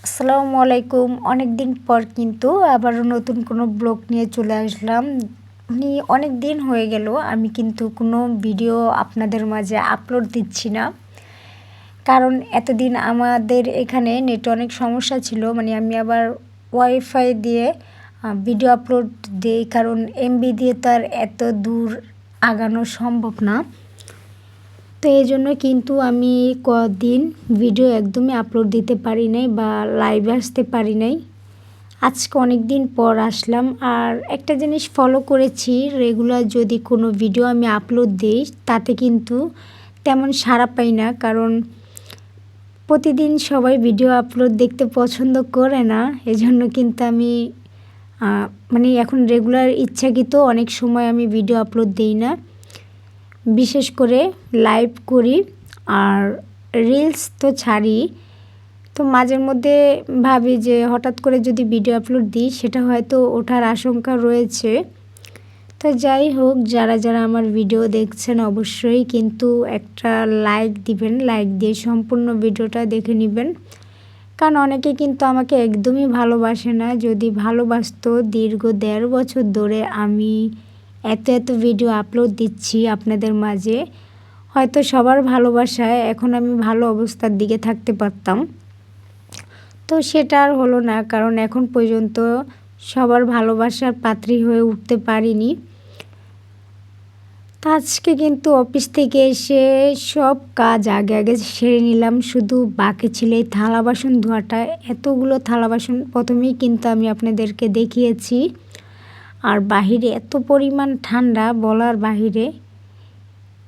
আসসালামু আলাইকুম। অনেক দিন পর কিন্তু আবারও নতুন কোনো ব্লগ নিয়ে চলে আসলাম। অনেক দিন হয়ে গেল আমি কিন্তু কোনো ভিডিও আপনাদের মাঝে আপলোড দিচ্ছি না। কারণ এতদিন আমাদের এখানে নেট অনেক সমস্যা ছিল, আমি আবার ওয়াইফাই দিয়ে ভিডিও আপলোড দিই, কারণ এমবি দিয়ে তো আর এত দূর আগানো সম্ভব না। তো এই জন্য কিন্তু আমি কদিন ভিডিও একদমই আপলোড দিতে পারি নাই বা লাইভে আসতে পারি নাই। আজকে অনেক দিন পর আসলাম। আর একটা জিনিস ফলো করেছি, রেগুলার যদি কোনো ভিডিও আমি আপলোড দিই তাতে কিন্তু তেমন সাড়া পাই না, কারণ প্রতিদিন সবাই ভিডিও আপলোড দেখতে পছন্দ করে না। এজন্য কিন্তু আমি এখন রেগুলার ইচ্ছাকৃত অনেক সময় আমি ভিডিও আপলোড দিই না, বিশেষ করে লাইভ করি আর রিলস তো ছাড়ি। তো মাঝের মধ্যে ভাবি যে হঠাৎ করে যদি ভিডিও আপলোড দিই সেটা হয়তো ওঠার আশঙ্কা রয়েছে। তো যাই হোক, যারা যারা আমার ভিডিও দেখছেন অবশ্যই কিন্তু একটা লাইক দিবেন, লাইক দিয়ে সম্পূর্ণ ভিডিওটা দেখে নেবেন। কারণ অনেকে কিন্তু আমাকে একদমই ভালোবাসে না। যদি ভালোবাসতো, দীর্ঘ ১.৫ বছর ধরে আমি এত ভিডিও আপলোড দিচ্ছি আপনাদের মাঝে, হয়তো সবার ভালোবাসায় এখন আমি ভালো অবস্থার দিকে থাকতে পারতাম। তো সেটা আর হলো না, কারণ এখন পর্যন্ত সবার ভালোবাসার পাত্রী হয়ে উঠতে পারিনি। তো আজকে কিন্তু অফিস থেকে এসে সব কাজ আগে সেরে নিলাম, শুধু বাকি ছিল এই থালা বাসন ধোয়াটা। এতগুলো থালা বাসন প্রথমেই কিন্তু আমি আপনাদেরকে দেখিয়েছি। আর বাহিরে এত পরিমাণ ঠান্ডা বলার বাহিরে,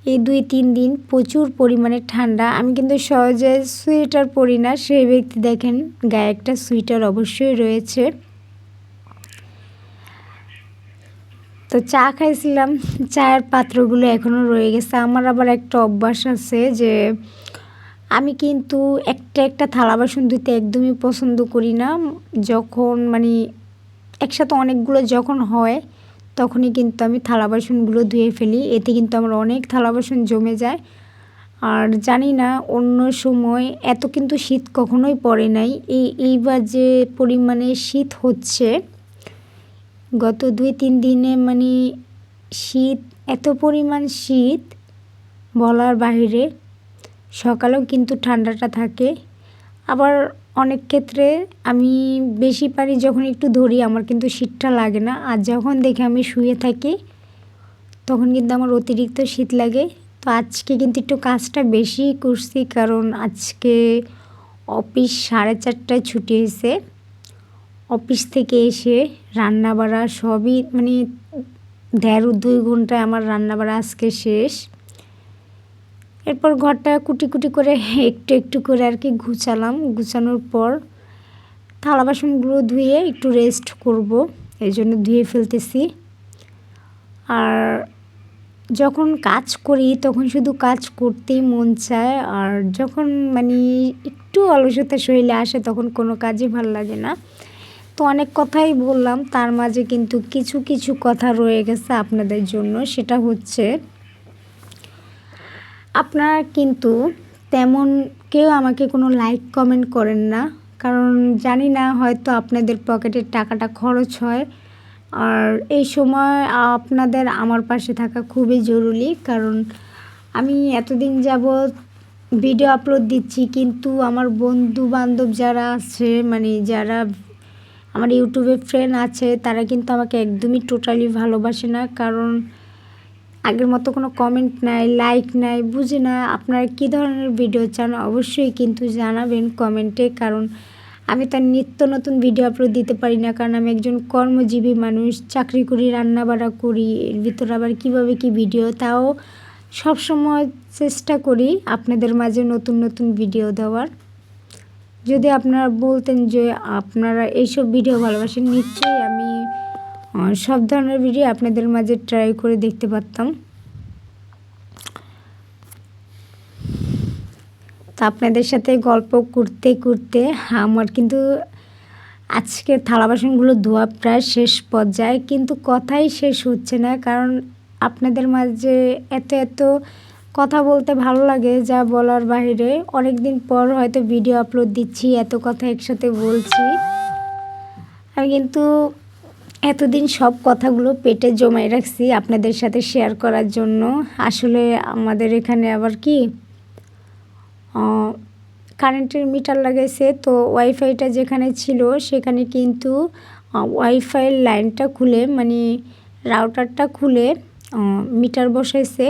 এই ২-৩ দিন প্রচুর পরিমাণে ঠান্ডা। আমি কিন্তু সহজে সোয়েটার পরি না, সেই ব্যক্তি দেখেন গায়ে একটা সোয়েটার অবশ্যই রয়েছে। তো চা খাইছিলাম, চায়ের পাত্রগুলো এখনও রয়ে গেছে। আমার আবার একটা অভ্যাস আছে যে আমি কিন্তু একটা থালা বাসন ধুতে একদমই পছন্দ করি না। যখন একসাথে অনেকগুলো যখন হয় তখনই কিন্তু আমি থালা বাসনগুলো ধুয়ে ফেলি, এতে কিন্তু আমার অনেক থালা বাসন জমে যায়। আর জানি না অন্য সময় এত কিন্তু শীত কখনোই পড়ে নাই। এইবার যে পরিমাণে শীত হচ্ছে গত ২-৩ দিনে, শীত, এত পরিমাণ শীত বলার বাহিরে। সকালেও কিন্তু ঠান্ডাটা থাকে। আবার অনেক ক্ষেত্রে আমি বেশি পারি যখন একটু ধরি, আমার কিন্তু শীতটা লাগে না। আর যখন দেখি আমি শুয়ে থাকি তখন কিন্তু আমার অতিরিক্ত শীত লাগে। তো আজকে কিন্তু একটু কাজটা বেশি করছি, কারণ আজকে অফিস 4:30টায় ছুটি হয়েছে। অফিস থেকে এসে রান্নাবাড়া সবই ১.৫-২ ঘন্টায় আমার রান্নাবাড়া আজকে শেষ। এরপর ঘরটা কুটি করে একটু করে আর কি গুছালাম। গুছানোর পর থালা বাসনগুলো ধুয়ে একটু রেস্ট করব, এই জন্য ধুয়ে ফেলতেছি। আর যখন কাজ করি তখন শুধু কাজ করতেই মন চায়, আর যখন একটু অলসতা শরীরে আসে তখন কোনো কাজই ভালো লাগে না। তো অনেক কথাই বললাম, তার মাঝে কিন্তু কিছু কথা রয়ে গেছে আপনাদের জন্য। সেটা হচ্ছে, আপনারা কিন্তু তেমন কেউ আমাকে কোনো লাইক কমেন্ট করেন না, কারণ জানি না হয়তো আপনাদের পকেটের টাকাটা খরচ হয়। আর এই সময় আপনাদের আমার পাশে থাকা খুবই জরুরি, কারণ আমি এতদিন যাবৎ ভিডিও আপলোড দিচ্ছি, কিন্তু আমার বন্ধু বান্ধব যারা আছে, যারা আমার ইউটিউবে ফ্রেন্ড আছে, তারা কিন্তু আমাকে একদমই টোটালি ভালোবাসে না। কারণ আগের মতো কোনো কমেন্ট নাই, লাইক নাই, বুঝি না আপনারা কী ধরনের ভিডিও চান, অবশ্যই কিন্তু জানাবেন কমেন্টে। কারণ আমি তার নিত্য নতুন ভিডিও আপলোড দিতে পারি না, কারণ আমি একজন কর্মজীবী মানুষ, চাকরি করি, রান্নাবাড়া করি, এর ভিতরে আবার কীভাবে কী ভিডিও, তাও সবসময় চেষ্টা করি আপনাদের মাঝে নতুন ভিডিও দেওয়ার। যদি আপনারা বলতেন যে আপনারা এইসব ভিডিও ভালোবাসেন, নিশ্চয়ই আমি সব ধরনের ভিডিও আপনাদের মাঝে ট্রাই করে দেখতে পারতাম। তো আপনাদের সাথে গল্প করতে আমার কিন্তু আজকে থালা বাসনগুলো ধোয়া প্রায় শেষ পর্যায়ে, কিন্তু কথাই শেষ হচ্ছে না। কারণ আপনাদের মাঝে এত কথা বলতে ভালো লাগে, যা বলার বাইরে। অনেক দিন পর হয়তো ভিডিও আপলোড দিচ্ছি, এত কথা একসাথে বলছি। আমি কিন্তু এতদিন সব কথাগুলো পেটে জমায় রাখছি আপনাদের সাথে শেয়ার করার জন্য। আসলে আমাদের এখানে আবার কি কারেন্টের মিটার লাগাইছে, তো ওয়াইফাইটা যেখানে ছিল সেখানে কিন্তু ওয়াইফাইয়ের লাইনটা খুলে মানে রাউটারটা খুলে মিটার বসাইছে।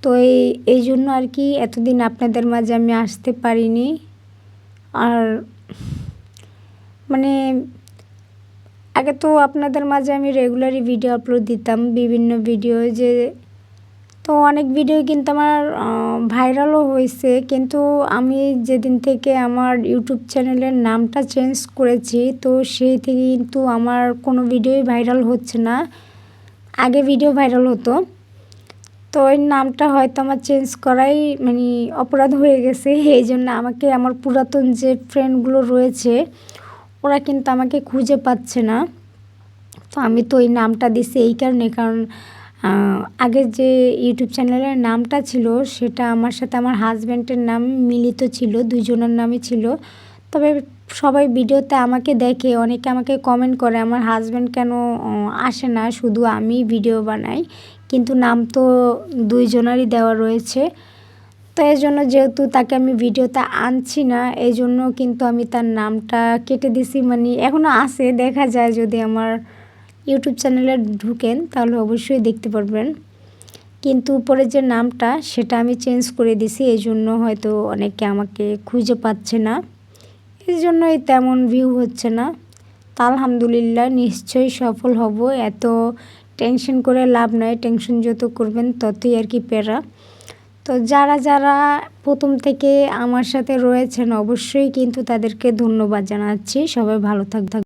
তো এই জন্য আর কি এতদিন আপনাদের মাঝে আমি আসতে পারিনি। আর মানে আগে তো আপনাদের মাঝে আমি রেগুলারই ভিডিও আপলোড দিতাম, বিভিন্ন ভিডিও যে, তো অনেক ভিডিও কিন্তু আমার ভাইরালও হয়েছে। কিন্তু আমি যেদিন থেকে আমার ইউটিউব চ্যানেলের নামটা চেঞ্জ করেছি, তো সেই থেকে কিন্তু আমার কোনো ভিডিওই ভাইরাল হচ্ছে না। আগে ভিডিও ভাইরাল হতো, তো ওই নামটা হয়তো আমার চেঞ্জ করাই মানে অপরাধ হয়ে গেছে। এই জন্য আমাকে আমার পুরাতন যে ফ্রেন্ডগুলো রয়েছে ওরা কিন্তু আমাকে খুঁজে পাচ্ছে না। তো আমি তো ওই নামটা দিছি এই কারণে, কারণ আগের যে ইউটিউব চ্যানেলের নামটা ছিল সেটা আমার সাথে আমার হাজব্যান্ডের নাম মিলিত ছিল, দুইজনের নামই ছিল। তবে সবাই ভিডিওতে আমাকে দেখে, অনেকে আমাকে কমেন্ট করে আমার হাজব্যান্ড কেন আসে না, শুধু আমি ভিডিও বানাই, কিন্তু নাম তো দুইজনেরই দেওয়া রয়েছে। তো এই জন্য যেহেতু তাকে আমি ভিডিওতে আনছি না, এই জন্য কিন্তু আমি তার নামটা কেটে দিছি। মানে এখনও আছে, দেখা যায় যদি আমার ইউটিউব চ্যানেলে ঢুকেন তাহলে অবশ্যই দেখতে পারবেন। কিন্তু উপরে যে নামটা সেটা আমি চেঞ্জ করে দিছি, এই জন্য হয়তো অনেকে আমাকে খুঁজে পাচ্ছে না, এই জন্যই তেমন ভিউ হচ্ছে না। তা আলহামদুলিল্লাহ নিশ্চয়ই সফল হব, এত টেনশন করে লাভ নাই, টেনশন যত করবেন ততই আর কি প্যারা। তো যারা যারা প্রথম থেকে আমার সাথে রয়েছেন অবশ্যই কিন্তু তাদেরকে ধন্যবাদ জানাচ্ছি। সবাই ভালো থাকবেন।